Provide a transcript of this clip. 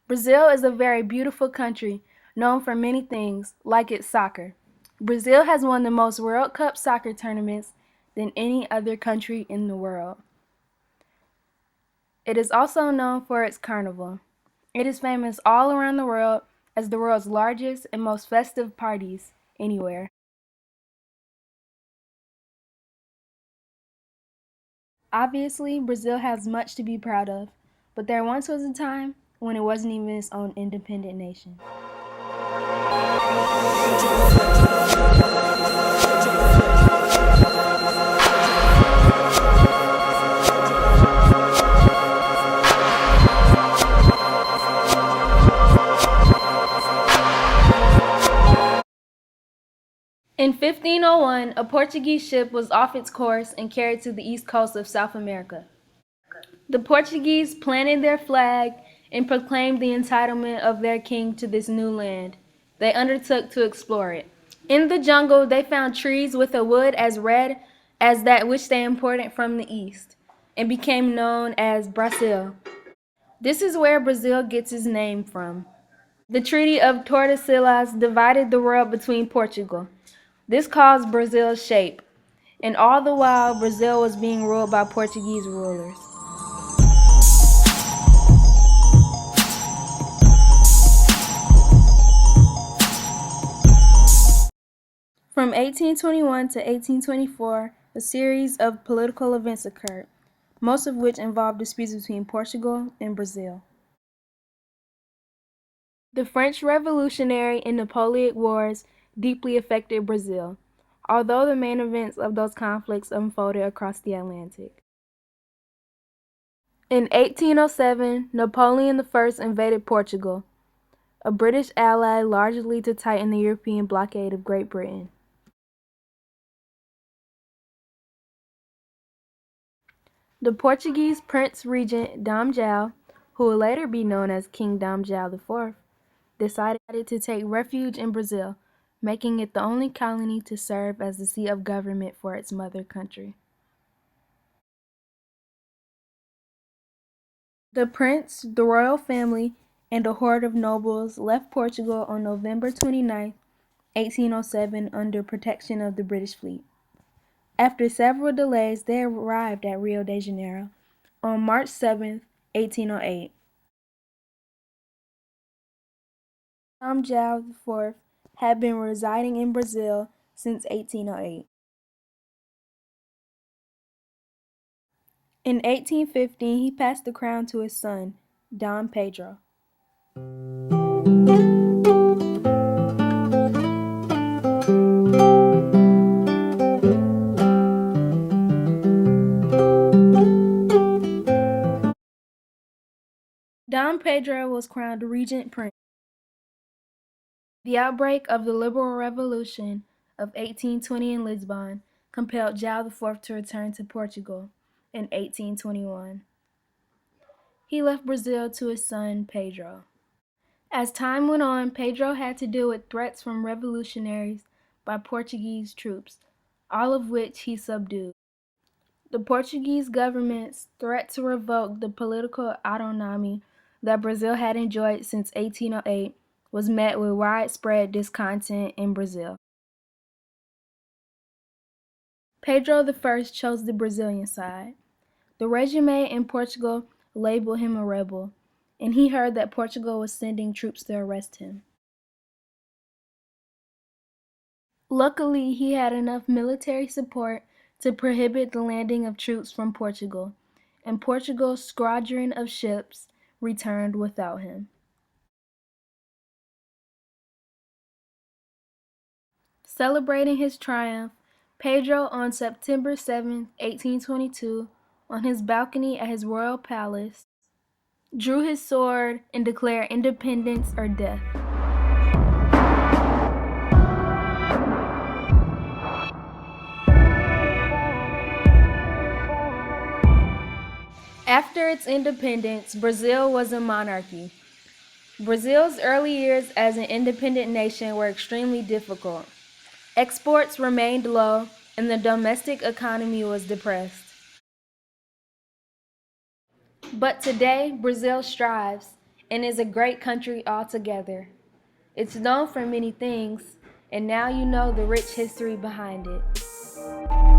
Brazil is a very beautiful country, known for many things, like its soccer. Brazil has won the most World Cup soccer tournaments than any other country in the world. It is also known for its carnival. It is famous all around the world as the world's largest and most festive parties anywhere. Obviously, Brazil has much to be proud of, but there once was a time when it wasn't even its own independent nation. In 1501, a Portuguese ship was off its course and carried to the east coast of South America. The Portuguese planted their flag and proclaimed the entitlement of their king to this new land. They undertook to explore it. In the jungle, they found trees with a wood as red as that which they imported from the east and became known as Brazil. This is where Brazil gets its name from. The Treaty of Tordesillas divided the world between Portugal. This caused Brazil's shape, and all the while Brazil was being ruled by Portuguese rulers. From 1821 to 1824, a series of political events occurred, most of which involved disputes between Portugal and Brazil. The French Revolutionary and Napoleonic Wars deeply affected Brazil, although the main events of those conflicts unfolded across the Atlantic. In 1807, Napoleon I invaded Portugal, a British ally largely to tighten the European blockade of Great Britain. The Portuguese Prince Regent Dom João, who would later be known as King Dom João IV, decided to take refuge in Brazil, making it the only colony to serve as the seat of government for its mother country. The prince, the royal family, and a horde of nobles left Portugal on November 29, 1807, under protection of the British fleet. After several delays, they arrived at Rio de Janeiro on March 7, 1808. Dom João IV had been residing in Brazil since 1808. In 1815, he passed the crown to his son, Dom Pedro. Dom Pedro was crowned regent prince. The outbreak of the Liberal Revolution of 1820 in Lisbon compelled João IV to return to Portugal in 1821. He left Brazil to his son, Pedro. As time went on, Pedro had to deal with threats from revolutionaries by Portuguese troops, all of which he subdued. The Portuguese government's threat to revoke the political autonomy that Brazil had enjoyed since 1808 was met with widespread discontent in Brazil. Pedro I chose the Brazilian side. The regime in Portugal labeled him a rebel, and he heard that Portugal was sending troops to arrest him. Luckily, he had enough military support to prohibit the landing of troops from Portugal, and Portugal's squadron of ships returned without him. Celebrating his triumph, Pedro, on September 7, 1822, on his balcony at his royal palace, drew his sword and declared independence or death. After its independence, Brazil was a monarchy. Brazil's early years as an independent nation were extremely difficult. Exports remained low, and the domestic economy was depressed. But today, Brazil strives. and is a great country altogether. It's known for many things, and now you know the rich history behind it.